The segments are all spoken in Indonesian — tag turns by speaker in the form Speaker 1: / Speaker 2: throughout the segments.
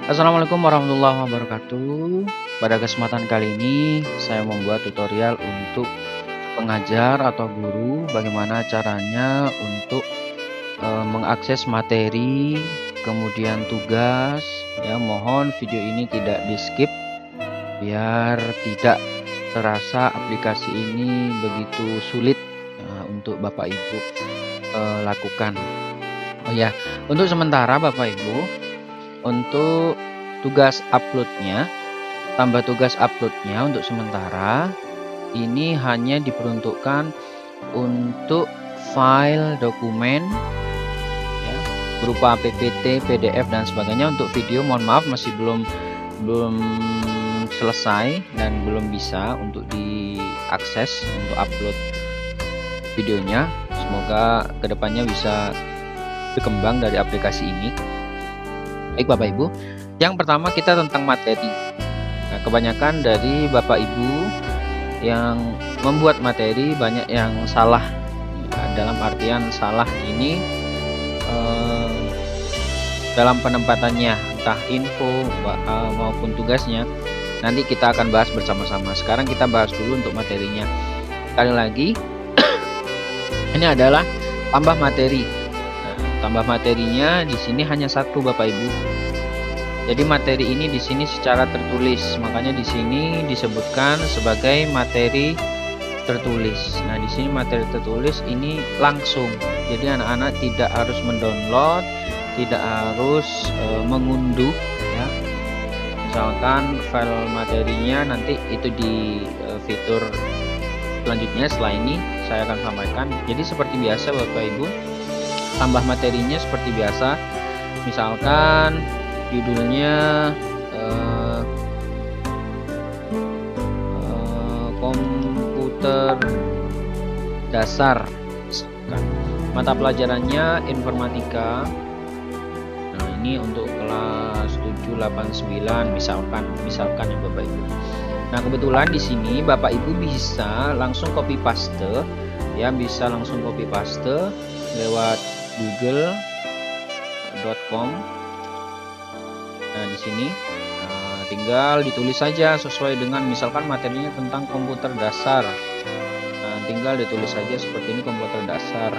Speaker 1: Assalamualaikum warahmatullahi wabarakatuh. Pada kesempatan kali ini saya membuat tutorial untuk pengajar atau guru bagaimana caranya untuk mengakses materi, kemudian tugas. Ya, mohon video ini tidak di-skip biar tidak terasa aplikasi ini begitu sulit untuk Bapak Ibu lakukan. Oh ya, untuk sementara Bapak Ibu, untuk tugas uploadnya, tambah tugas uploadnya untuk sementara ini hanya diperuntukkan untuk file dokumen ya, berupa PPT, PDF dan sebagainya. Untuk video mohon maaf masih belum selesai dan belum bisa untuk diakses untuk upload videonya. Semoga kedepannya bisa berkembang dari aplikasi ini. Baik Bapak Ibu, yang pertama kita tentang materi. Nah, kebanyakan dari Bapak Ibu yang membuat materi banyak yang salah. Dalam artian salah ini dalam penempatannya, entah info maupun tugasnya. Nanti kita akan bahas bersama-sama. Sekarang kita bahas dulu untuk materinya. Sekali lagi, ini adalah tambah materi. Tambah materinya di sini hanya satu Bapak Ibu. Jadi materi ini di sini secara tertulis, makanya di sini disebutkan sebagai materi tertulis. Nah, di sini materi tertulis ini langsung. Jadi anak-anak tidak harus mendownload, tidak harus mengunduh ya. Misalkan file materinya nanti itu di fitur selanjutnya setelah ini saya akan sampaikan. Jadi seperti biasa Bapak Ibu, tambah materinya seperti biasa, misalkan judulnya komputer dasar, mata pelajarannya informatika. Nah, ini untuk kelas 7, 8, 9 misalkan ya Bapak Ibu. Nah, kebetulan di sini Bapak Ibu bisa langsung copy paste ya, bisa langsung copy paste lewat google.com. Nah, di sini tinggal ditulis saja sesuai dengan misalkan materinya tentang komputer dasar. Nah, tinggal ditulis saja seperti ini, komputer dasar.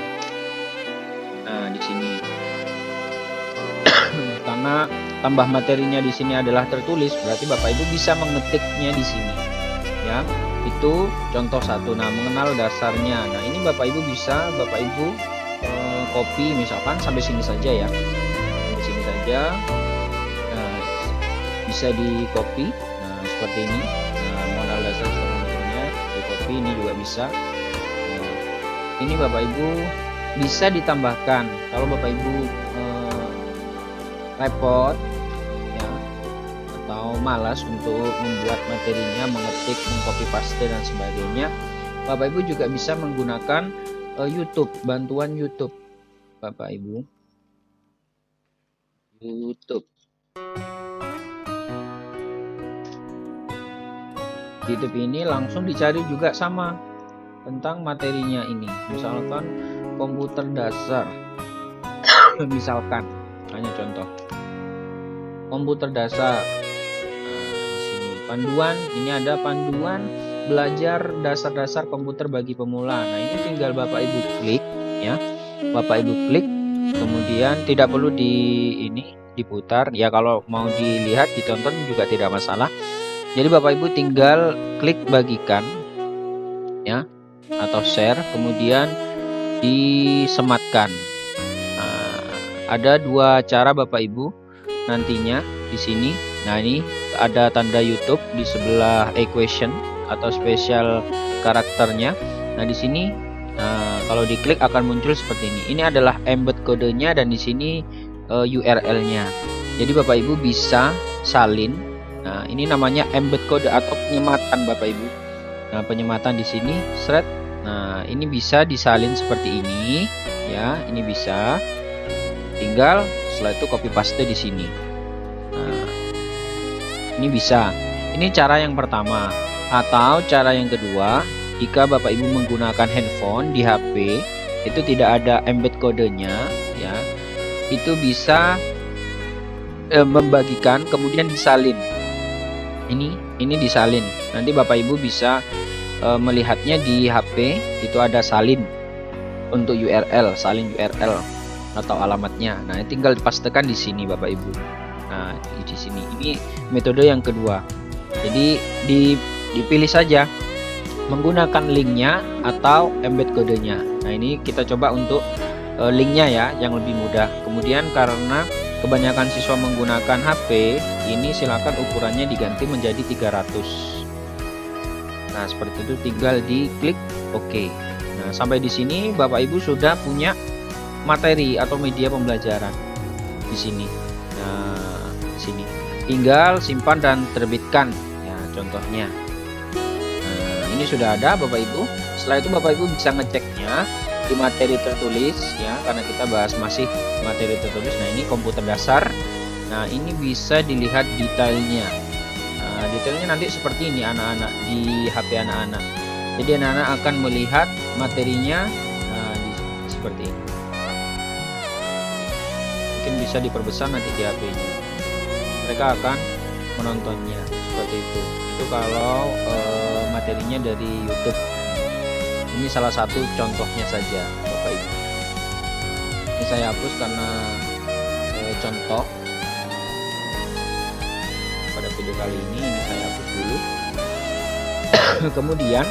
Speaker 1: Nah, di sini karena tambah materinya di sini adalah tertulis, berarti Bapak Ibu bisa mengetiknya di sini. Ya, itu contoh satu. Nah, mengenal dasarnya. Nah, ini Bapak Ibu bisa copy misalkan sampai sini saja ya, sampai sini saja. Nah, bisa di copy. Nah, seperti ini. Nah, mengenal dasar komputernya di copy, ini juga bisa. Nah, ini Bapak Ibu bisa ditambahkan kalau Bapak Ibu repot ya, atau malas untuk membuat materinya, mengetik, mengcopy paste dan sebagainya. Bapak Ibu juga bisa menggunakan YouTube, bantuan YouTube Bapak Ibu. YouTube ini langsung dicari juga sama tentang materinya ini. Misalkan komputer dasar. Misalkan hanya contoh komputer dasar. Nah, di sini panduan, ini ada panduan belajar dasar-dasar komputer bagi pemula. Nah, ini tinggal Bapak Ibu klik ya. Bapak Ibu klik, kemudian tidak perlu diputar ya, kalau mau dilihat ditonton juga tidak masalah. Jadi Bapak Ibu tinggal klik bagikan ya, atau share, kemudian disematkan. Nah, ada dua cara Bapak Ibu nantinya di sini. Nah, ini ada tanda YouTube di sebelah equation atau special karakternya. Nah, di sini kalau diklik akan muncul seperti ini. Ini adalah embed kodenya dan di sini URL-nya. Jadi Bapak Ibu bisa salin. Nah, ini namanya embed kode atau penyematan Bapak Ibu. Nah, penyematan di sini thread. Nah, ini bisa disalin seperti ini ya, ini bisa. Tinggal setelah itu copy paste di sini. Nah, ini bisa. Ini cara yang pertama. Atau cara yang kedua, jika Bapak Ibu menggunakan handphone di HP itu tidak ada embed kodenya ya, itu bisa membagikan kemudian disalin. Ini disalin. Nanti Bapak Ibu bisa melihatnya di HP, itu ada salin untuk URL, salin URL atau alamatnya. Nah, tinggal dipastikan di sini Bapak Ibu. Nah, di sini. Ini metode yang kedua. Jadi dipilih saja menggunakan linknya atau embed kodenya. Nah, ini kita coba untuk linknya ya, yang lebih mudah. Kemudian karena kebanyakan siswa menggunakan HP, ini silakan ukurannya diganti menjadi 300. Nah, seperti itu, tinggal diklik OK. Nah, sampai di sini Bapak Ibu sudah punya materi atau media pembelajaran di sini. Nah, di sini tinggal simpan dan terbitkan ya, contohnya. Nah, ini sudah ada Bapak Ibu. Setelah itu Bapak Ibu bisa ngeceknya di materi tertulis ya, karena kita bahas masih materi tertulis. Nah, ini komputer dasar. Nah, ini bisa dilihat detailnya. Nah, detailnya nanti seperti ini anak-anak di HP anak-anak. Jadi anak-anak akan melihat materinya seperti ini. Mungkin bisa diperbesar nanti di HP-nya. Mereka akan menontonnya seperti itu. Itu kalau materinya dari YouTube. Ini salah satu contohnya saja Bapak Ibu. Ini saya hapus karena contoh pada video kali ini saya hapus dulu. Kemudian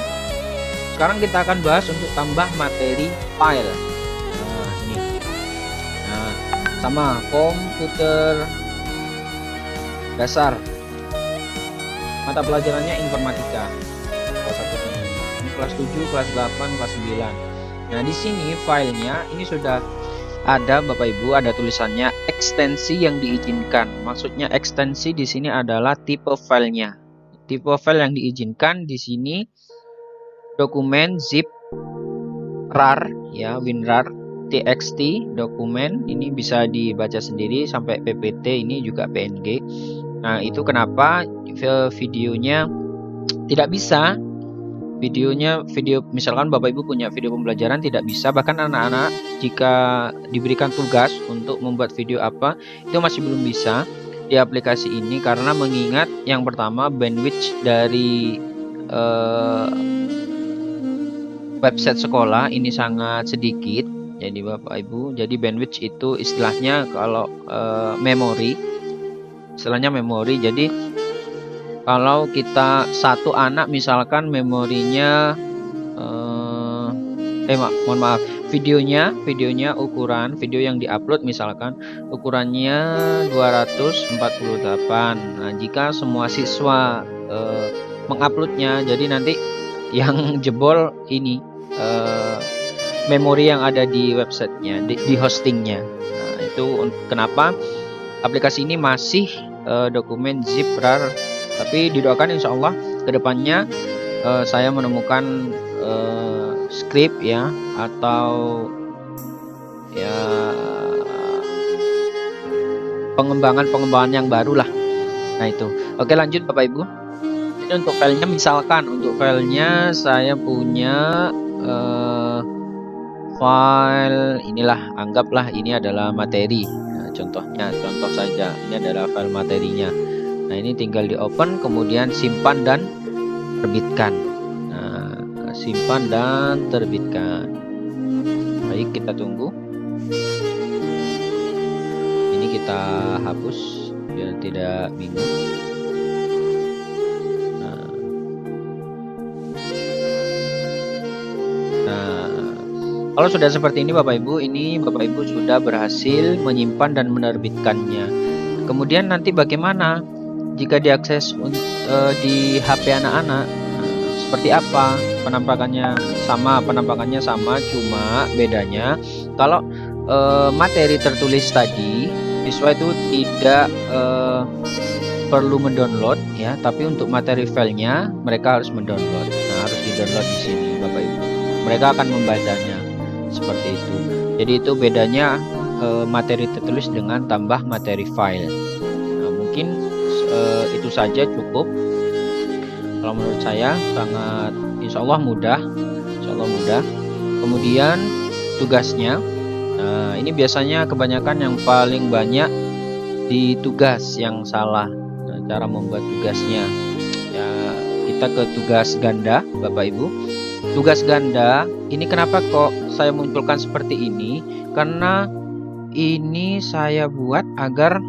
Speaker 1: sekarang kita akan bahas untuk tambah materi file. Nah, ini. Nah, sama komputer dasar. Mata pelajarannya informatika. Kelas 7, kelas 8, kelas 9. Nah, di sini filenya ini sudah ada Bapak Ibu, ada tulisannya ekstensi yang diizinkan. Maksudnya ekstensi di sini adalah tipe filenya. Tipe file yang diizinkan di sini dokumen zip rar ya, WinRAR, TXT dokumen, ini bisa dibaca sendiri sampai PPT, ini juga PNG. Nah, itu kenapa videonya tidak bisa. Video misalkan Bapak Ibu punya video pembelajaran tidak bisa, bahkan anak-anak jika diberikan tugas untuk membuat video apa, itu masih belum bisa di aplikasi ini, karena mengingat yang pertama bandwidth dari website sekolah ini sangat sedikit. Jadi Bapak Ibu, jadi bandwidth itu istilahnya kalau memori, istilahnya memori. Jadi kalau kita satu anak misalkan memorinya mohon maaf, videonya ukuran video yang diupload misalkan ukurannya 248. Nah, jika semua siswa menguploadnya, jadi nanti yang jebol ini memori yang ada di websitenya, di hostingnya. Nah, itu kenapa aplikasi ini masih dokumen zip rar. Tapi didoakan insya Allah kedepannya saya menemukan script ya, atau ya pengembangan yang baru lah. Nah, itu oke, lanjut Bapak Ibu. Ini untuk filenya, misalkan untuk filenya saya punya file inilah, anggaplah ini adalah materi. Nah, contoh saja ini adalah file materinya. Nah, ini tinggal di open, kemudian simpan dan terbitkan. Nah, simpan dan terbitkan. Baik, kita tunggu. Ini kita hapus biar tidak bingung. Nah, kalau sudah seperti ini Bapak Ibu, ini Bapak Ibu sudah berhasil menyimpan dan menerbitkannya. Kemudian nanti bagaimana jika diakses di HP anak-anak? Seperti apa penampakannya? Penampakannya sama, cuma bedanya kalau materi tertulis tadi siswa itu tidak perlu mendownload ya, tapi untuk materi filenya mereka harus mendownload. Nah, harus di-download di sini Bapak Ibu. Mereka akan membacanya seperti itu. Jadi itu bedanya materi tertulis dengan tambah materi file. Nah, mungkin itu saja cukup. Kalau menurut saya sangat insya Allah mudah. Kemudian tugasnya, nah ini biasanya kebanyakan yang paling banyak di tugas yang salah. Nah, cara membuat tugasnya ya, kita ke tugas ganda Bapak Ibu. Tugas ganda ini kenapa kok saya munculkan seperti ini, karena ini saya buat agar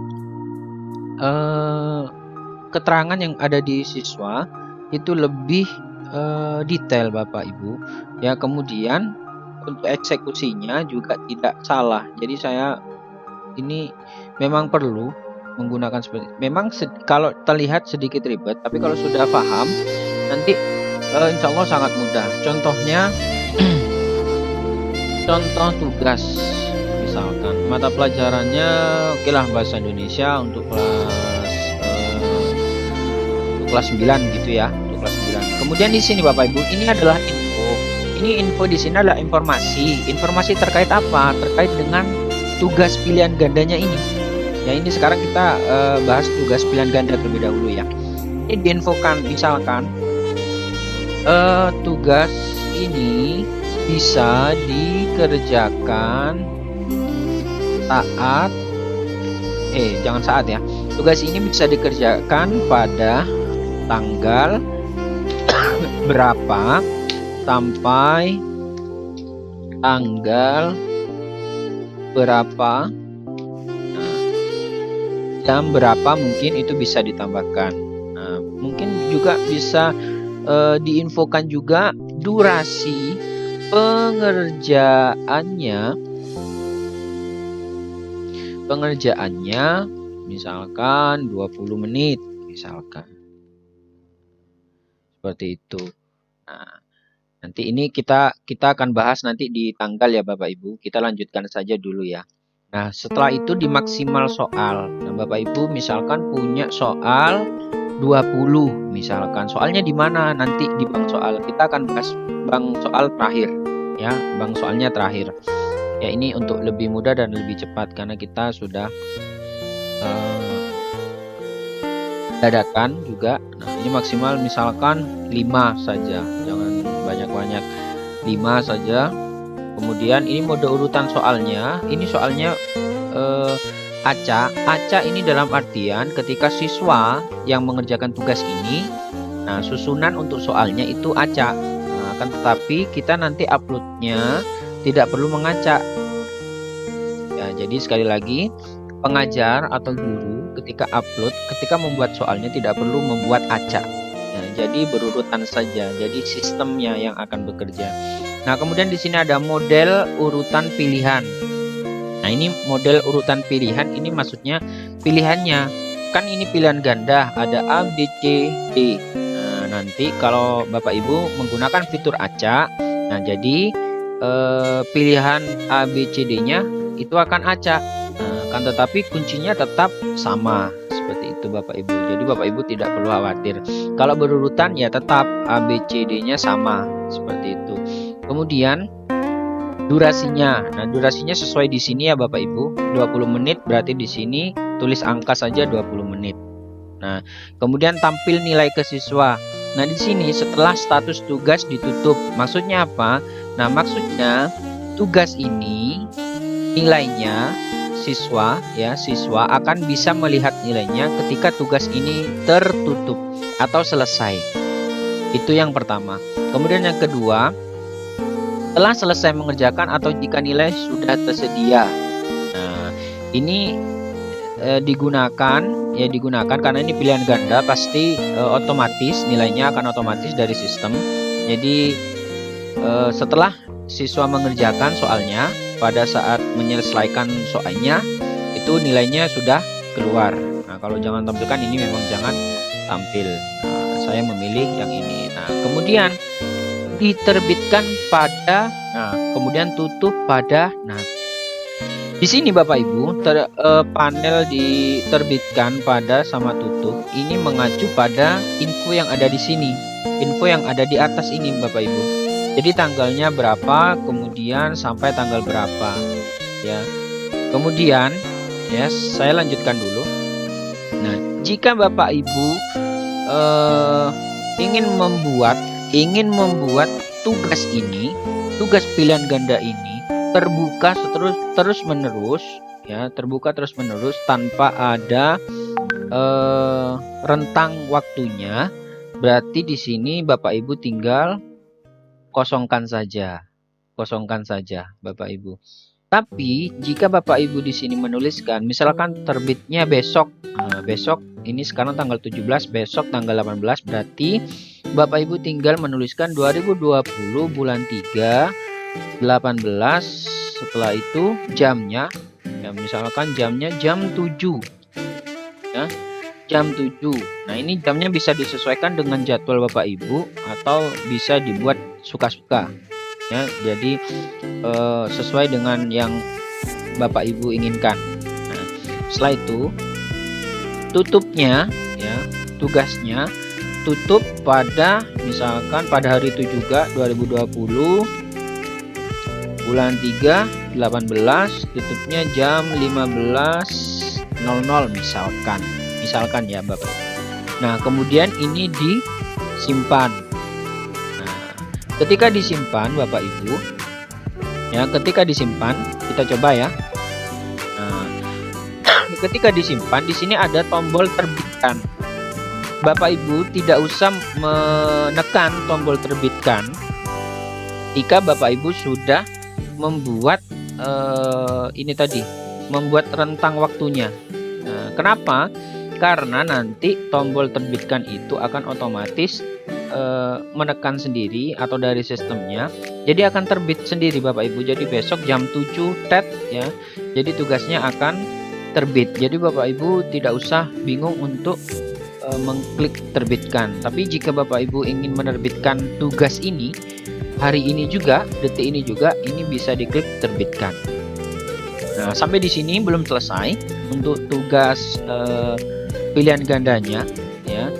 Speaker 1: keterangan yang ada di siswa itu lebih detail Bapak Ibu ya. Kemudian untuk eksekusinya juga tidak salah. Jadi saya ini memang perlu menggunakan seperti memang kalau terlihat sedikit ribet, tapi kalau sudah paham nanti insya Allah sangat mudah. Contohnya contoh tugas, misalkan mata pelajarannya oke lah bahasa Indonesia untuk kelas 9 gitu ya, untuk kelas 9. Kemudian di sini Bapak Ibu, ini adalah info. Ini info di sini adalah informasi. Informasi terkait apa? Terkait dengan tugas pilihan gandanya ini. Ya, ini sekarang kita bahas tugas pilihan ganda terlebih dahulu ya. Ini diinfokan misalkan tugas ini bisa dikerjakan saat jangan saat ya. Tugas ini bisa dikerjakan pada tanggal berapa sampai tanggal berapa, jam berapa mungkin itu bisa ditambahkan. Nah, mungkin juga bisa diinfokan juga durasi pengerjaannya misalkan 20 menit misalkan. Seperti itu. Nah, nanti ini kita akan bahas nanti di tanggal ya Bapak Ibu. Kita lanjutkan saja dulu ya. Nah, setelah itu di maksimal soal. Nah, Bapak Ibu misalkan punya soal 20 misalkan. Soalnya di mana? Nanti di bank soal. Kita akan bahas bank soal terakhir ya, bank soalnya terakhir. Ya, ini untuk lebih mudah dan lebih cepat karena kita sudah dadakan juga. Nah, ini maksimal misalkan 5 saja, jangan banyak-banyak, 5 saja. Kemudian ini mode urutan soalnya, ini soalnya acak ini dalam artian ketika siswa yang mengerjakan tugas ini, nah susunan untuk soalnya itu acak. Nah, akan tetapi kita nanti uploadnya tidak perlu mengacak ya. Jadi sekali lagi, pengajar atau guru ketika membuat soalnya tidak perlu membuat acak. Nah, jadi berurutan saja. Jadi sistemnya yang akan bekerja. Nah, kemudian di sini ada model urutan pilihan. Nah, ini model urutan pilihan, ini maksudnya pilihannya. Kan ini pilihan ganda, ada A, B, C, D. Nah, nanti kalau Bapak Ibu menggunakan fitur acak, nah jadi pilihan A, B, C, D-nya itu akan acak. Kan tetapi kuncinya tetap sama seperti itu Bapak Ibu. Jadi Bapak Ibu tidak perlu khawatir. Kalau berurutan ya tetap A, B, C, D-nya sama seperti itu. Kemudian durasinya. Nah, durasinya sesuai di sini ya Bapak Ibu. 20 menit berarti di sini tulis angka saja 20 menit. Nah, kemudian tampil nilai ke siswa. Nah, di sini setelah status tugas ditutup. Maksudnya apa? Nah, maksudnya tugas ini nilainya siswa akan bisa melihat nilainya ketika tugas ini tertutup atau selesai. Itu yang pertama. Kemudian yang kedua, setelah selesai mengerjakan atau jika nilai sudah tersedia. Nah, ini digunakan karena ini pilihan ganda, pasti otomatis nilainya akan otomatis dari sistem. Jadi setelah siswa mengerjakan soalnya, pada saat menyelesaikan soalnya itu nilainya sudah keluar. Nah, kalau jangan tampilkan ini memang jangan tampil. Nah, saya memilih yang ini. Nah, kemudian diterbitkan pada, kemudian tutup pada. Nah, di sini Bapak Ibu panel diterbitkan pada sama tutup ini mengacu pada info yang ada di sini, info yang ada di atas ini Bapak Ibu. Jadi tanggalnya berapa, kemudian sampai tanggal berapa ya. Kemudian ya, saya lanjutkan dulu. Nah, jika Bapak Ibu ingin membuat tugas ini, tugas pilihan ganda ini terbuka terus menerus ya, terbuka terus-menerus tanpa ada rentang waktunya. Berarti di sini Bapak Ibu tinggal kosongkan saja. Kosongkan saja Bapak Ibu. Tapi jika Bapak Ibu di sini menuliskan misalkan terbitnya besok. Nah, besok ini sekarang tanggal 17, besok tanggal 18, berarti Bapak Ibu tinggal menuliskan 2020 bulan 3 18, setelah itu jamnya ya, misalkan jamnya jam 7 ya, jam 7. Nah, ini jamnya bisa disesuaikan dengan jadwal Bapak Ibu atau bisa dibuat suka-suka ya. Jadi sesuai dengan yang Bapak Ibu inginkan. Nah, setelah itu tutupnya ya, tugasnya tutup pada misalkan pada hari itu juga 2020 bulan 3 18, tutupnya jam 15.00 misalkan ya Bapak. Nah, kemudian ini disimpan. Nah, ketika disimpan Bapak Ibu ya, ketika disimpan kita coba ya. Nah, ketika disimpan di sini ada tombol terbitkan. Bapak Ibu tidak usah menekan tombol terbitkan jika Bapak Ibu sudah membuat ini tadi, membuat rentang waktunya. Nah, kenapa? Karena nanti tombol terbitkan itu akan otomatis menekan sendiri atau dari sistemnya, jadi akan terbit sendiri Bapak Ibu. Jadi besok jam 7 tet ya, jadi tugasnya akan terbit. Jadi Bapak Ibu tidak usah bingung untuk mengklik terbitkan. Tapi jika Bapak Ibu ingin menerbitkan tugas ini hari ini juga, detik ini juga, ini bisa diklik terbitkan. Nah, sampai di sini belum selesai untuk tugas pilihan gandanya ya.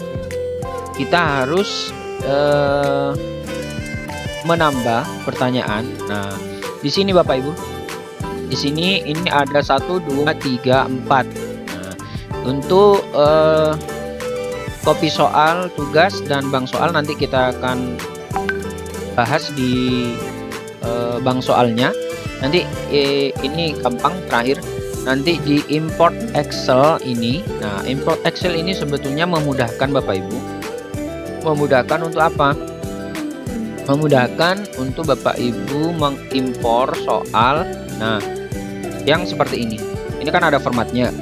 Speaker 1: Kita harus menambah pertanyaan. Nah, di sini Bapak Ibu, di sini ini ada 1 2 3 4. Nah, untuk kopi soal, tugas dan bank soal nanti kita akan bahas di bank soalnya. Nanti ini gampang terakhir. Nanti di import Excel ini. Nah, import Excel ini sebetulnya memudahkan Bapak Ibu. Memudahkan untuk apa? Memudahkan untuk Bapak Ibu mengimpor soal. Nah, yang seperti ini. Ini kan ada formatnya.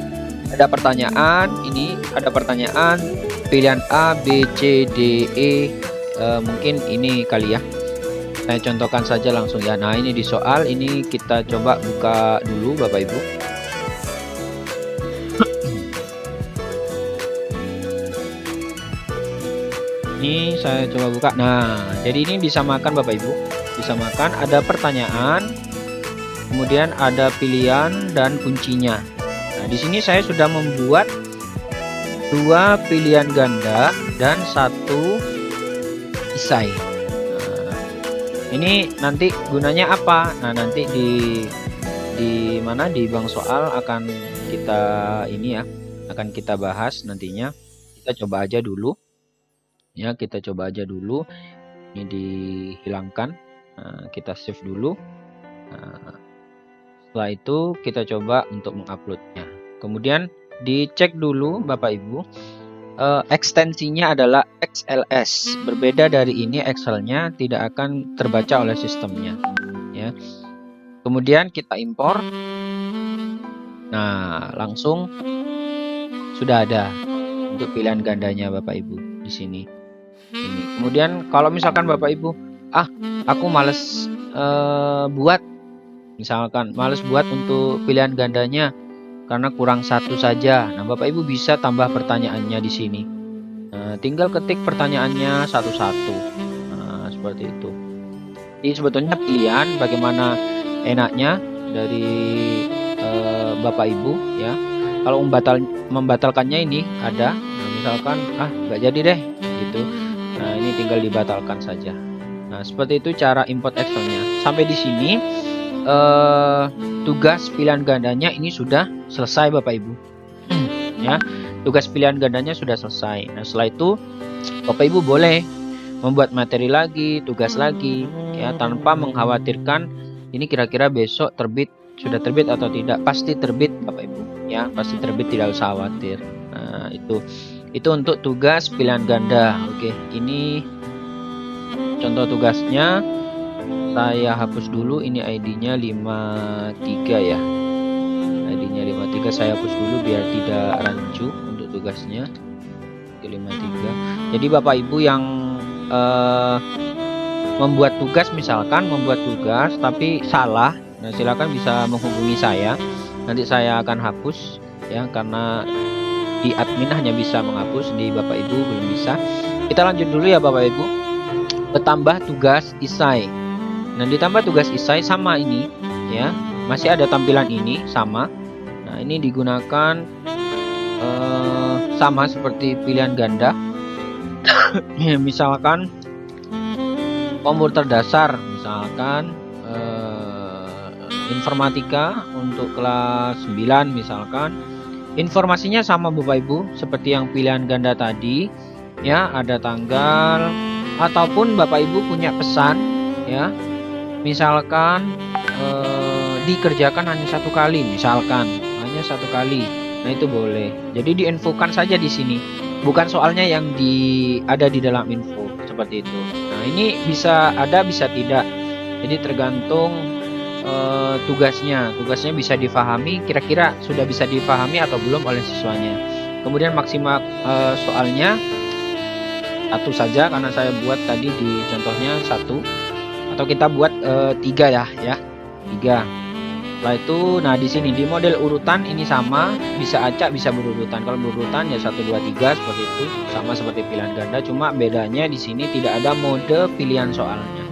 Speaker 1: Ada pertanyaan, ini ada pertanyaan pilihan A, B, C, D, E. Mungkin ini kali ya. Saya contohkan saja langsung ya. Nah, ini di soal ini kita coba buka dulu Bapak Ibu. Ini saya coba buka. Nah, jadi ini disamakan Bapak Ibu. Disamakan, ada pertanyaan, kemudian ada pilihan dan kuncinya. Nah, di sini saya sudah membuat 2 pilihan ganda dan 1 isai. Ini nanti gunanya apa? Nah, nanti di mana di bank soal akan kita ini ya, akan kita bahas nantinya. Kita coba aja dulu. Ya, kita coba aja dulu. Ini dihilangkan. Nah, kita save dulu. Nah, setelah itu kita coba untuk menguploadnya. Kemudian dicek dulu Bapak Ibu. Ekstensinya adalah XLS. Berbeda dari ini, Excelnya tidak akan terbaca oleh sistemnya ya. Kemudian kita impor. Nah, langsung sudah ada untuk pilihan gandanya Bapak Ibu di sini. Ini. Kemudian kalau misalkan Bapak Ibu, aku males buat, misalkan males buat untuk pilihan gandanya karena kurang 1 saja. Nah, Bapak Ibu bisa tambah pertanyaannya di sini. Nah, tinggal ketik pertanyaannya satu-satu. Nah, seperti itu. Ini sebetulnya pilihan bagaimana enaknya dari Bapak Ibu ya. Kalau membatalkannya ini ada. Nah, misalkan nggak jadi deh gitu. Nah, ini tinggal dibatalkan saja. Nah, seperti itu cara import Excelnya. Sampai di sini tugas pilihan gandanya ini sudah selesai Bapak Ibu. Ya, tugas pilihan gandanya sudah selesai. Nah, setelah itu Bapak Ibu boleh membuat materi lagi, tugas lagi ya, tanpa mengkhawatirkan ini kira-kira besok terbit sudah terbit atau tidak. Pasti terbit Bapak Ibu ya, pasti terbit, tidak usah khawatir. Nah, itu untuk tugas pilihan ganda. Oke, ini contoh tugasnya. Saya hapus dulu, ini ID-nya 53 ya. ID-nya 53 saya hapus dulu biar tidak rancu untuk tugasnya. Oke, 53. Jadi Bapak Ibu yang membuat tugas, misalkan membuat tugas tapi salah, nah silakan bisa menghubungi saya. Nanti saya akan hapus ya, karena di admin hanya bisa menghapus, di Bapak Ibu belum bisa. Kita lanjut dulu ya Bapak Ibu. Bertambah tugas isai. Nah, ditambah tugas isai sama ini ya, masih ada tampilan ini sama. Nah, ini digunakan sama seperti pilihan ganda. Misalkan komputer dasar, misalkan informatika untuk kelas 9 misalkan. Informasinya sama Bapak Ibu seperti yang pilihan ganda tadi ya, ada tanggal, ataupun Bapak Ibu punya pesan ya, misalkan dikerjakan hanya satu kali, misalkan hanya satu kali. Nah, itu boleh. Jadi diinfokan saja di sini, bukan soalnya yang ada di dalam info seperti itu. Nah, ini bisa ada bisa tidak. Jadi tergantung tugasnya bisa difahami, kira-kira sudah bisa difahami atau belum oleh siswanya. Kemudian maksimal soalnya satu saja, karena saya buat tadi di contohnya satu, atau kita buat 3 ya 3. Setelah itu, nah di sini di model urutan ini sama, bisa acak bisa berurutan. Kalau berurutan ya 1 2 3 seperti itu, sama seperti pilihan ganda, cuma bedanya di sini tidak ada mode pilihan soalnya.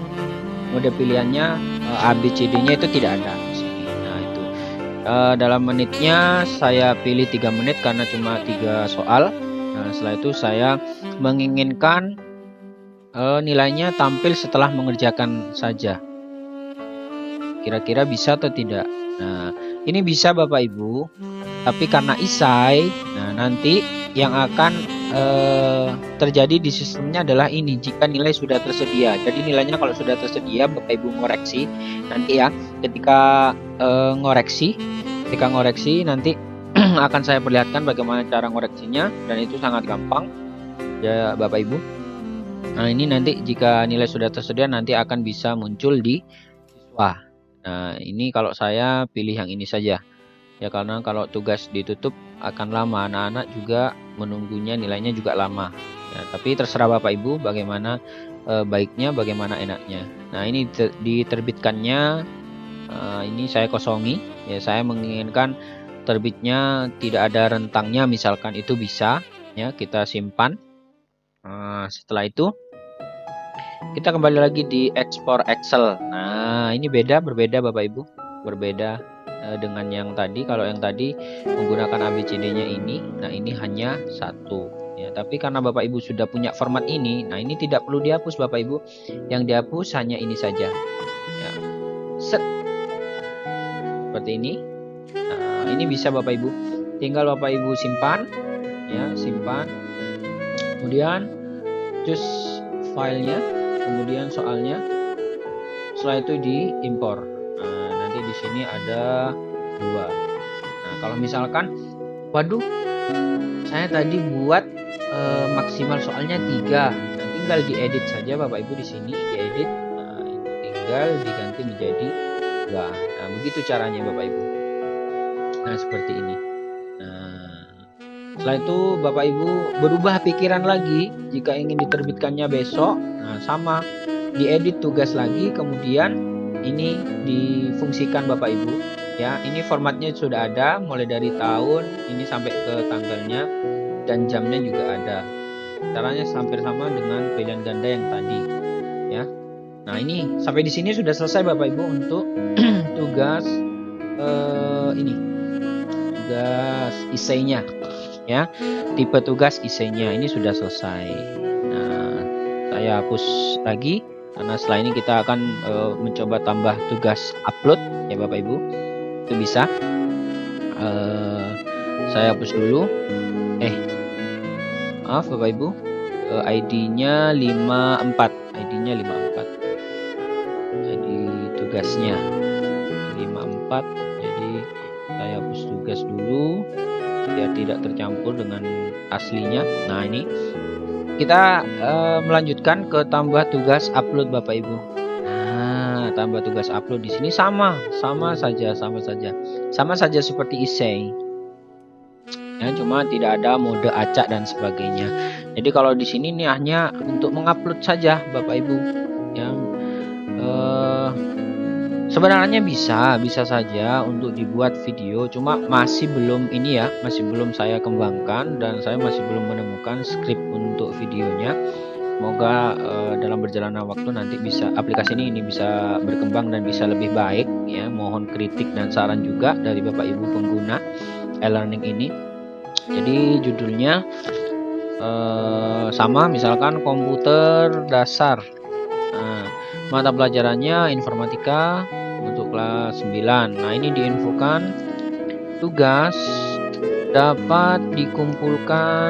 Speaker 1: Mode pilihannya ABCD-nya itu tidak ada di sini. Nah, itu dalam menitnya saya pilih 3 menit karena cuma 3 soal. Nah, setelah itu saya menginginkan nilainya tampil setelah mengerjakan saja. Kira-kira bisa atau tidak? Nah, ini bisa Bapak Ibu, tapi karena isai, nah nanti yang akan terjadi di sistemnya adalah ini, jika nilai sudah tersedia. Jadi nilainya kalau sudah tersedia, Bapak Ibu ngoreksi nanti ya, ketika ngoreksi nanti akan saya perlihatkan bagaimana cara ngoreksinya, dan itu sangat gampang ya Bapak Ibu. Nah, ini nanti jika nilai sudah tersedia nanti akan bisa muncul di siswa. Nah, ini kalau saya pilih yang ini saja ya, karena kalau tugas ditutup akan lama, anak-anak juga menunggunya, nilainya juga lama ya. Tapi terserah Bapak Ibu bagaimana baiknya, bagaimana enaknya. Nah, ini diterbitkannya ini saya kosongi ya, saya menginginkan terbitnya tidak ada rentangnya misalkan, itu bisa ya, kita simpan. Setelah itu kita kembali lagi di ekspor Excel. Nah, ini berbeda Bapak Ibu, berbeda dengan yang tadi. Kalau yang tadi menggunakan ABCD-nya ini, nah ini hanya satu ya. Tapi karena Bapak Ibu sudah punya format ini, nah ini tidak perlu dihapus Bapak Ibu. Yang dihapus hanya ini saja ya. Set seperti ini. Nah, ini bisa Bapak Ibu, tinggal Bapak Ibu simpan ya, simpan. Kemudian choose filenya, kemudian soalnya, setelah itu diimpor. Nah, nanti di sini ada 2. Nah, kalau misalkan waduh, saya tadi buat maksimal soalnya 3. Nah, tinggal diedit saja Bapak Ibu di sini, diedit. Nah, tinggal diganti menjadi 2. Nah, begitu caranya Bapak Ibu. Nah, seperti ini. Nah, setelah itu Bapak Ibu berubah pikiran lagi, jika ingin diterbitkannya besok, nah sama, diedit tugas lagi, kemudian ini difungsikan Bapak Ibu ya. Ini formatnya sudah ada, mulai dari tahun ini sampai ke tanggalnya, dan jamnya juga ada. Caranya hampir sama dengan pilihan ganda yang tadi ya. Nah, ini sampai di sini sudah selesai Bapak Ibu untuk tugas ini, tugas isainya ya, tipe tugas isainya ini sudah selesai. Nah, saya hapus lagi karena setelah ini kita akan mencoba tambah tugas upload ya Bapak Ibu. Itu bisa saya hapus dulu. Maaf Bapak Ibu, ID-nya 54, ID-nya 54, ID tugasnya 54 ya, Saya hapus tugas dulu biar tidak tercampur dengan aslinya. Nah, ini kita melanjutkan ke tambah tugas upload Bapak Ibu. Nah, tambah tugas upload di sini sama saja seperti essay. Ya, cuma tidak ada mode acak dan sebagainya. Jadi kalau di sini ini hanya untuk mengupload saja Bapak Ibu. Yang sebenarnya bisa saja untuk dibuat video, cuma masih belum ini ya, masih belum saya kembangkan dan saya masih belum menemukan skrip untuk videonya. Semoga dalam berjalannya waktu nanti bisa aplikasi ini bisa berkembang dan bisa lebih baik ya. Mohon kritik dan saran juga dari Bapak Ibu pengguna e-learning ini. Jadi judulnya sama, misalkan komputer dasar. Nah, mata pelajarannya informatika untuk kelas 9. Nah, ini diinfokan tugas dapat dikumpulkan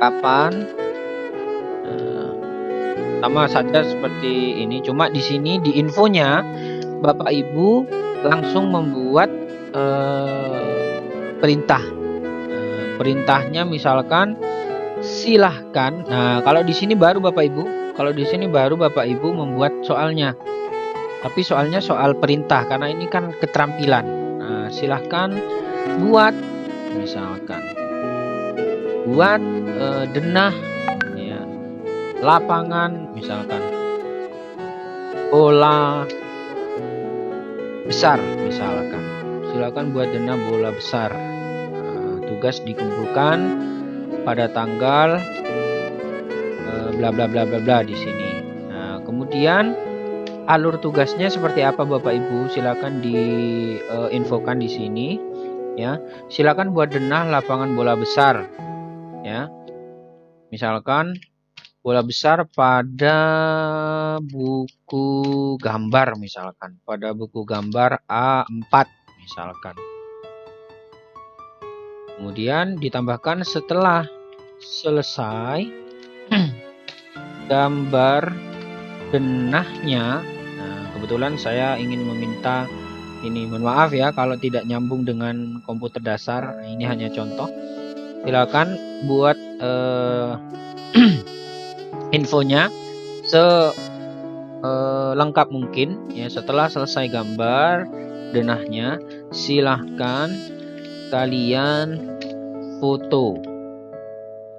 Speaker 1: kapan. Sama saja seperti ini, cuma di sini di infonya Bapak Ibu langsung membuat perintah. Perintahnya misalkan silahkan. Nah, kalau di sini baru Bapak Ibu, membuat soalnya. Tapi soalnya soal perintah karena ini kan keterampilan. Nah, silahkan buat misalkan buat denah ya, lapangan misalkan bola besar misalkan. Silakan buat denah bola besar. Nah, tugas dikumpulkan pada tanggal bla bla bla bla bla di sini. Nah, kemudian alur tugasnya seperti apa Bapak Ibu? Silakan diinfokan di sini ya. Silakan buat denah lapangan bola besar ya. Misalkan bola besar pada buku gambar misalkan, pada buku gambar A4 misalkan. Kemudian ditambahkan setelah selesai gambar denahnya. Nah, kebetulan saya ingin meminta ini, mohon maaf ya kalau tidak nyambung dengan komputer dasar. Ini hanya contoh. Silakan buat infonya lengkap mungkin ya. Setelah selesai gambar denahnya, silahkan kalian foto.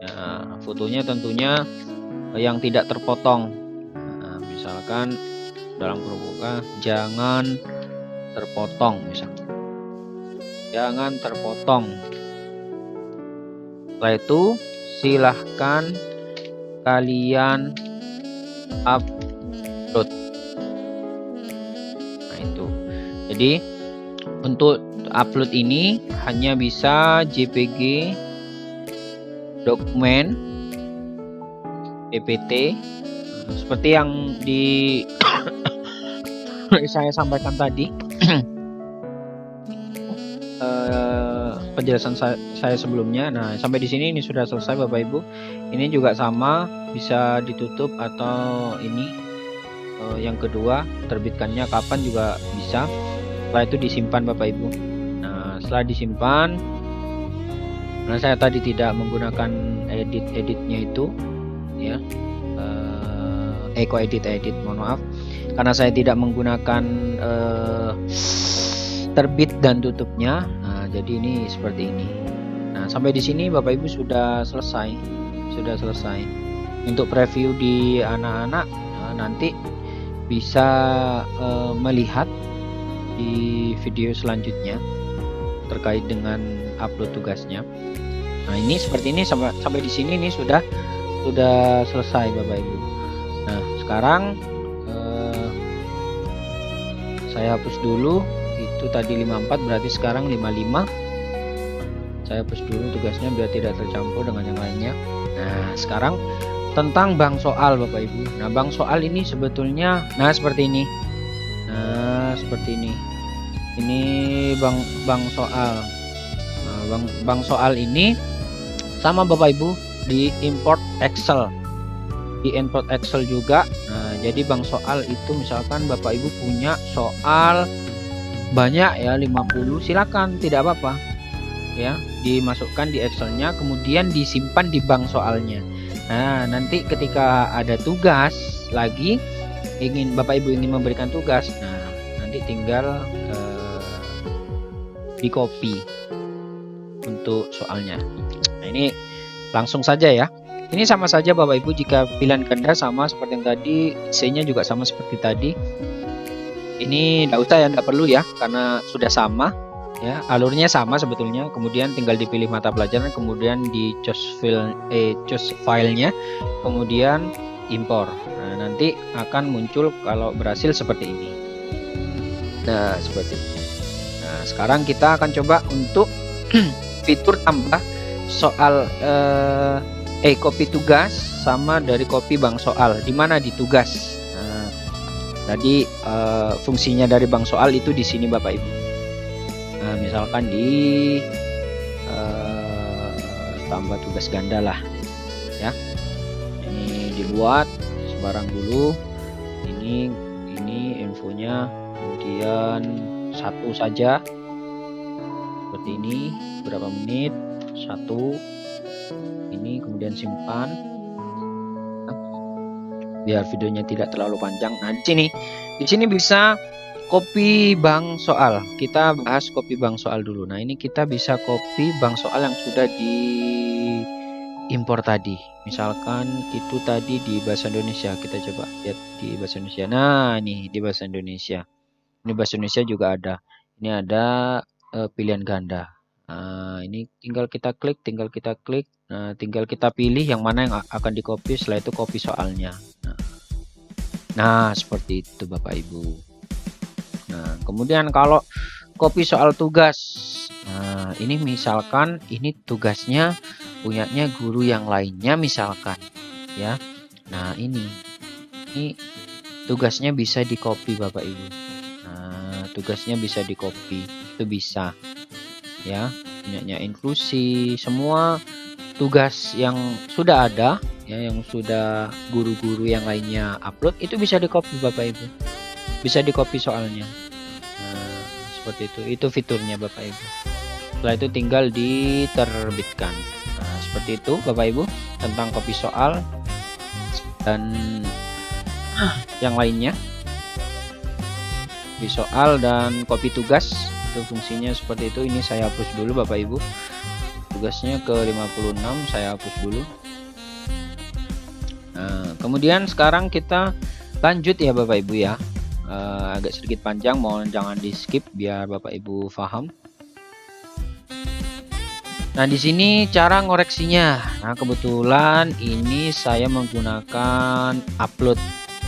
Speaker 1: Nah, fotonya tentunya yang tidak terpotong. Nah, misalkan dalam kurung jangan terpotong misalkan. Jangan terpotong. Setelah itu silahkan kalian upload. Nah, itu. Jadi untuk upload ini hanya bisa JPG, dokumen, PPT, seperti yang di saya sampaikan tadi. Penjelasan saya sebelumnya. Nah, sampai di sini ini sudah selesai Bapak Ibu. Ini juga sama, bisa ditutup atau ini yang kedua terbitkannya kapan juga bisa. Setelah itu disimpan Bapak Ibu. Nah, setelah disimpan, karena saya tadi tidak menggunakan editnya itu ya, edit mohon maaf, karena saya tidak menggunakan terbit dan tutupnya. Nah, jadi ini seperti ini. Nah, sampai di sini Bapak Ibu sudah selesai untuk preview di anak-anak. Nah, nanti bisa melihat di video selanjutnya terkait dengan upload tugasnya. Nah, ini seperti ini sampai di sini ini sudah selesai Bapak Ibu. Nah, sekarang saya hapus dulu. Itu tadi 54, berarti sekarang 55. Saya hapus dulu tugasnya biar tidak tercampur dengan yang lainnya. Nah, sekarang tentang bank soal Bapak Ibu. Nah, bank soal ini sebetulnya seperti ini. Nah, seperti ini. Ini bank soal. Nah, bank soal ini sama Bapak Ibu di import Excel. Di import Excel juga. Nah, jadi bank soal itu misalkan Bapak Ibu punya soal banyak ya 50, silakan, tidak apa-apa ya, dimasukkan di Excelnya, kemudian disimpan di bank soalnya. Nah, nanti ketika ada tugas lagi, Bapak Ibu ingin memberikan tugas, nah nanti tinggal di copy untuk soalnya. Nah, ini langsung saja ya. Ini sama saja Bapak Ibu, jika pilihan ganda sama seperti yang tadi, C-nya juga sama seperti tadi. Ini tidak usah ya, tidak perlu ya, karena sudah sama ya, alurnya sama sebetulnya. Kemudian tinggal dipilih mata pelajaran, kemudian di choose filenya, kemudian impor. Nah, nanti akan muncul kalau berhasil seperti ini. Nah, seperti ini. Nah, sekarang kita akan coba untuk fitur tambah soal copy tugas sama dari copy bank soal. Di mana di tugas? Nah, tadi fungsinya dari bank soal itu di sini Bapak Ibu. Nah, misalkan di tambah tugas ganda lah ya. Ini dibuat sebarang dulu. Ini infonya, kemudian satu saja seperti ini, berapa menit, satu ini, kemudian simpan biar videonya tidak terlalu panjang. Nah, di sini bisa copy bank soal. Kita bahas copy bank soal dulu. Nah, ini kita bisa copy bank soal yang sudah diimpor tadi. Misalkan itu tadi di bahasa Indonesia, kita coba lihat di bahasa Indonesia. Nah, ini di bahasa Indonesia. Ini bahasa Indonesia juga ada. Ini ada pilihan ganda. Nah, ini tinggal kita klik. Nah, tinggal kita pilih yang mana yang akan di copy. Setelah itu copy soalnya. Nah, seperti itu Bapak Ibu. Nah, kemudian kalau copy soal tugas, nah ini misalkan ini tugasnya punyanya guru yang lainnya misalkan ya. Nah, ini tugasnya bisa di copy Bapak Ibu. Nah, tugasnya bisa di copy, itu bisa ya, punyanya inklusi, semua tugas yang sudah ada ya, yang sudah guru-guru yang lainnya upload, itu bisa di copy Bapak Ibu, bisa di copy soalnya. Nah, seperti itu fiturnya Bapak Ibu. Setelah itu tinggal diterbitkan. Nah, seperti itu Bapak Ibu tentang copy soal dan yang lainnya. Copy soal dan copy tugas itu fungsinya seperti itu. Ini saya hapus dulu Bapak Ibu, tugasnya ke 56 saya hapus dulu. Nah, kemudian sekarang kita lanjut ya Bapak Ibu ya. Agak sedikit panjang, mohon jangan di skip biar Bapak Ibu paham. Nah, di sini cara ngoreksinya. Nah, kebetulan ini saya menggunakan upload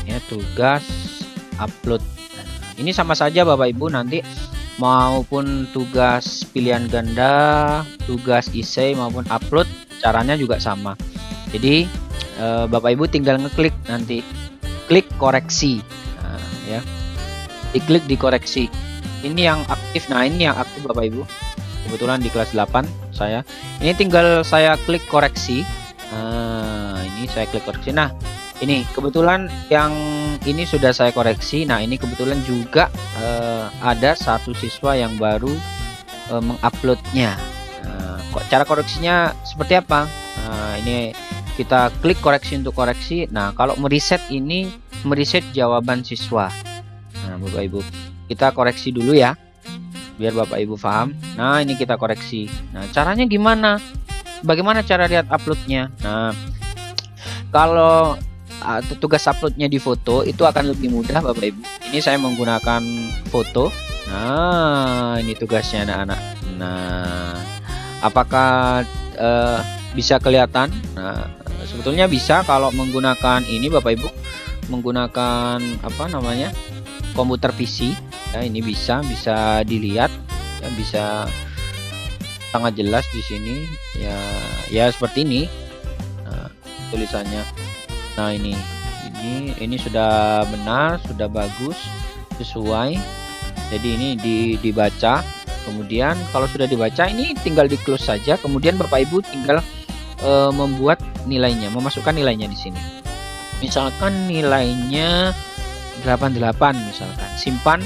Speaker 1: ya, tugas upload. Ini sama saja Bapak Ibu, nanti maupun tugas pilihan ganda, tugas essay maupun upload, caranya juga sama. Jadi Bapak Ibu tinggal ngeklik, nanti klik koreksi. Nah, ya, diklik di koreksi. Ini yang aktif. Nah, ini yang aktif Bapak Ibu. Kebetulan di kelas 8 saya. Ini tinggal saya klik koreksi. Nah, ini saya klik koreksi. Nah, ini kebetulan yang ini sudah saya koreksi. Nah, ini kebetulan juga ada satu siswa yang baru menguploadnya. Cara koreksinya seperti apa? Nah, ini kita klik koreksi untuk koreksi. Nah, kalau mereset ini mereset jawaban siswa. Nah, Bapak Ibu, kita koreksi dulu ya, biar Bapak Ibu paham. Nah, ini kita koreksi. Nah, caranya gimana? Bagaimana cara lihat uploadnya? Nah, kalau tugas uploadnya di foto itu akan lebih mudah Bapak Ibu. Ini saya menggunakan foto. Nah, ini tugasnya anak-anak. Nah, apakah bisa kelihatan? Nah, sebetulnya bisa kalau menggunakan ini Bapak Ibu, menggunakan apa namanya, komputer PC ya. Ini bisa dilihat ya, bisa sangat jelas di sini ya seperti ini. Nah, tulisannya. Nah, ini sudah benar, sudah bagus, sesuai. Jadi ini dibaca. Kemudian kalau sudah dibaca, ini tinggal di close saja. Kemudian Bapak Ibu tinggal membuat nilainya, memasukkan nilainya di sini. Misalkan nilainya 88 misalkan. Simpan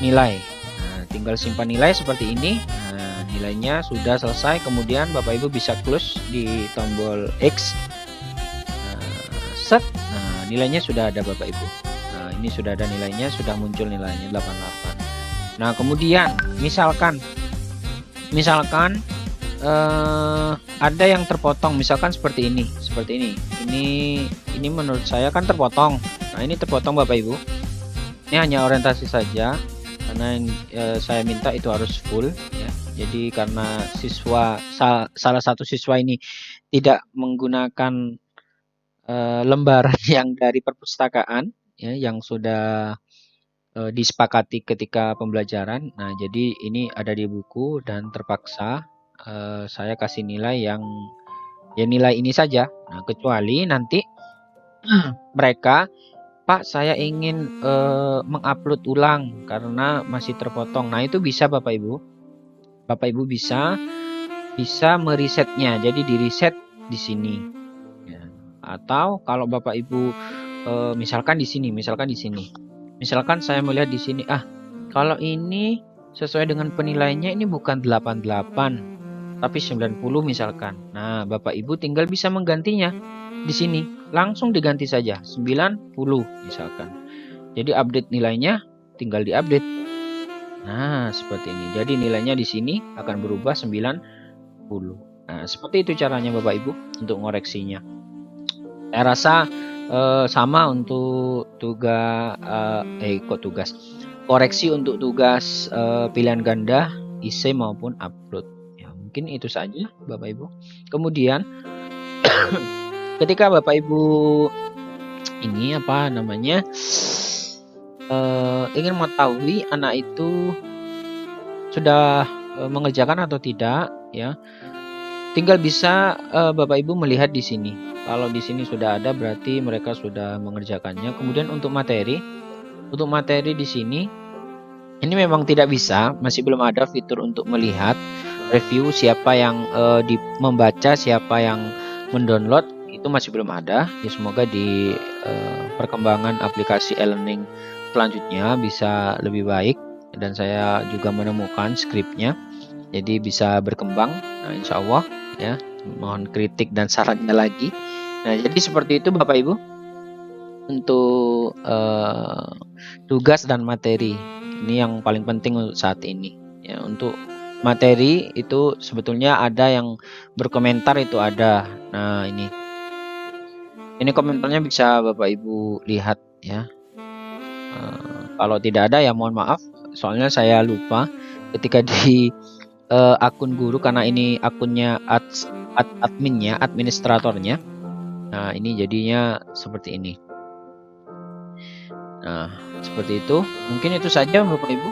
Speaker 1: nilai. Nah, tinggal simpan nilai seperti ini. Nah, nilainya sudah selesai. Kemudian Bapak Ibu bisa close di tombol X. Set. Nah, nilainya sudah ada Bapak Ibu. Nah, ini sudah ada nilainya, sudah muncul nilainya 88. Nah, kemudian misalkan ada yang terpotong, misalkan seperti ini. Ini menurut saya kan terpotong. Nah, ini terpotong Bapak Ibu. Ini hanya orientasi saja karena yang saya minta itu harus full ya. Jadi karena salah satu siswa ini tidak menggunakan lembaran yang dari perpustakaan ya, yang sudah disepakati ketika pembelajaran. Nah, jadi ini ada di buku dan terpaksa saya kasih nilai yang ya nilai ini saja. Nah, kecuali nanti mereka, Pak, saya ingin mengupload ulang karena masih terpotong. Nah, itu bisa Bapak Ibu. Bapak Ibu bisa meresetnya. Jadi di reset di sini. Ya. Atau kalau Bapak Ibu misalkan di sini. Misalkan saya melihat di sini, kalau ini sesuai dengan penilaiannya ini bukan 88 tapi 90 misalkan. Nah, Bapak Ibu tinggal bisa menggantinya di sini. Langsung diganti saja 90 misalkan. Jadi update nilainya tinggal diupdate. Nah, seperti ini. Jadi nilainya di sini akan berubah 90. Nah, seperti itu caranya Bapak Ibu untuk ngoreksinya. Saya rasa sama untuk koreksi untuk tugas pilihan ganda, IC maupun upload. Ya, mungkin itu saja Bapak Ibu. Kemudian ketika Bapak Ibu ini ingin mengetahui anak itu sudah mengerjakan atau tidak ya, tinggal bisa Bapak Ibu melihat di sini. Kalau di sini sudah ada berarti mereka sudah mengerjakannya. Kemudian untuk materi di sini ini memang tidak bisa, masih belum ada fitur untuk melihat review siapa yang membaca, siapa yang mendownload, itu masih belum ada. Ya, semoga di perkembangan aplikasi e-learning selanjutnya bisa lebih baik dan saya juga menemukan skripnya, jadi bisa berkembang. Nah, insya Allah ya, mohon kritik dan sarannya lagi. Nah, jadi seperti itu Bapak Ibu untuk tugas dan materi. Ini yang paling penting untuk saat ini ya. Untuk materi itu sebetulnya ada yang berkomentar, itu ada. Nah, ini komentarnya bisa Bapak Ibu lihat ya. Kalau tidak ada ya mohon maaf, soalnya saya lupa ketika di akun guru, karena ini akunnya adminnya, administratornya. Nah, ini jadinya seperti ini. Nah, seperti itu. Mungkin itu saja Bapak Ibu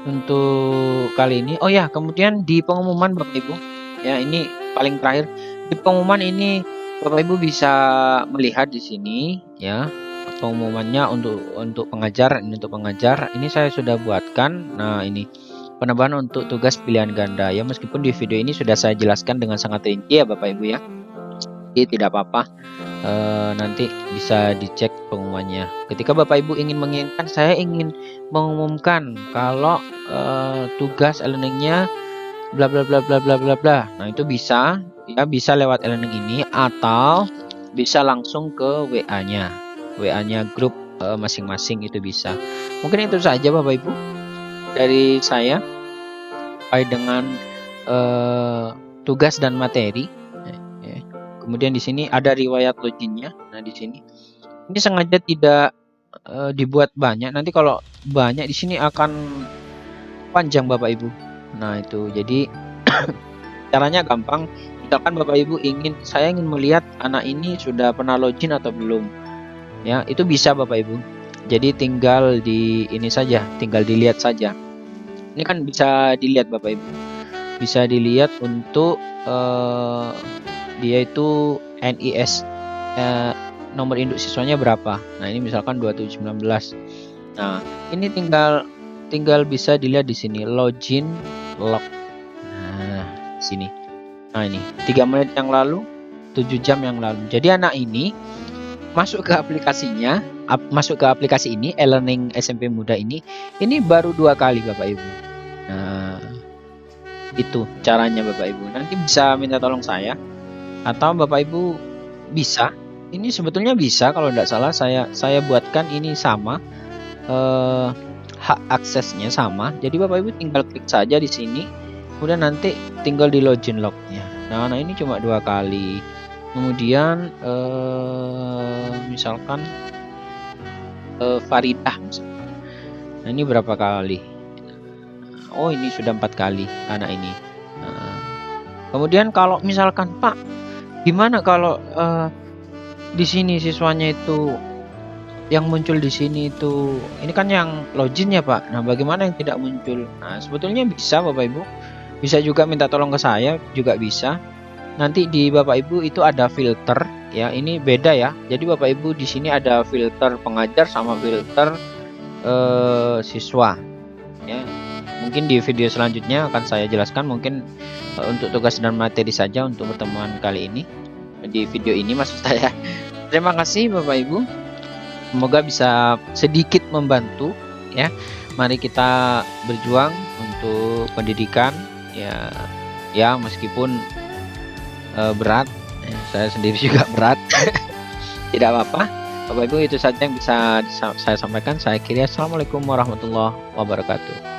Speaker 1: untuk kali ini. Oh ya, kemudian di pengumuman Bapak Ibu ya, ini paling terakhir. Di pengumuman ini Bapak Ibu bisa melihat di sini ya, pengumumannya untuk pengajar. Ini untuk pengajar, ini saya sudah buatkan. Nah, ini penambahan untuk tugas pilihan ganda ya, meskipun di video ini sudah saya jelaskan dengan sangat rinci ya Bapak Ibu ya. Jadi tidak apa-apa, nanti bisa dicek pengumumannya. Ketika Bapak Ibu ingin menginginkan, saya ingin mengumumkan kalau tugas e-learningnya bla bla bla bla bla bla bla. Nah, itu bisa ya, bisa lewat e-learning ini atau bisa langsung ke WA-nya grup masing-masing, itu bisa. Mungkin itu saja Bapak Ibu dari saya terkait dengan tugas dan materi. Kemudian di sini ada riwayat loginnya. Nah, di sini ini sengaja tidak dibuat banyak. Nanti kalau banyak di sini akan panjang Bapak Ibu. Nah, itu jadi caranya gampang. Misalkan Bapak Ibu saya ingin melihat anak ini sudah pernah login atau belum. Ya, itu bisa Bapak Ibu. Jadi tinggal tinggal dilihat saja. Ini kan bisa dilihat Bapak Ibu. Bisa dilihat untuk dia itu NIS nomor induk siswanya berapa. Nah, ini misalkan 2719. Nah, ini tinggal bisa dilihat di sini login log. Nah, sini. Nah, ini 3 menit yang lalu, 7 jam yang lalu. Jadi anak ini masuk ke aplikasinya, masuk ke aplikasi ini e-learning SMP Muda ini baru 2 kali Bapak Ibu. Nah, itu caranya Bapak Ibu. Nanti bisa minta tolong saya atau Bapak Ibu bisa. Ini sebetulnya bisa kalau tidak salah saya buatkan ini sama, hak aksesnya sama. Jadi Bapak Ibu tinggal klik saja di sini, kemudian nanti tinggal di login lognya. Nah ini cuma 2 kali. Kemudian misalkan Faridah misalkan. Nah ini berapa kali? Oh ini sudah 4 kali anak ini. Nah, kemudian kalau misalkan Pak, gimana kalau di sini siswanya itu yang muncul di sini itu, ini kan yang login ya Pak. Nah bagaimana yang tidak muncul? Nah sebetulnya bisa Bapak Ibu, bisa juga minta tolong ke saya juga bisa. Nanti di Bapak Ibu itu ada filter ya, ini beda ya. Jadi Bapak Ibu di sini ada filter pengajar sama filter siswa ya. Mungkin di video selanjutnya akan saya jelaskan, mungkin untuk tugas dan materi saja untuk pertemuan kali ini, di video ini maksud saya. Terima kasih Bapak Ibu, semoga bisa sedikit membantu ya. Mari kita berjuang untuk pendidikan ya meskipun berat ya, saya sendiri juga berat. Tidak apa-apa Bapak Ibu, itu saja yang bisa saya sampaikan. Saya kira assalamualaikum warahmatullahi wabarakatuh.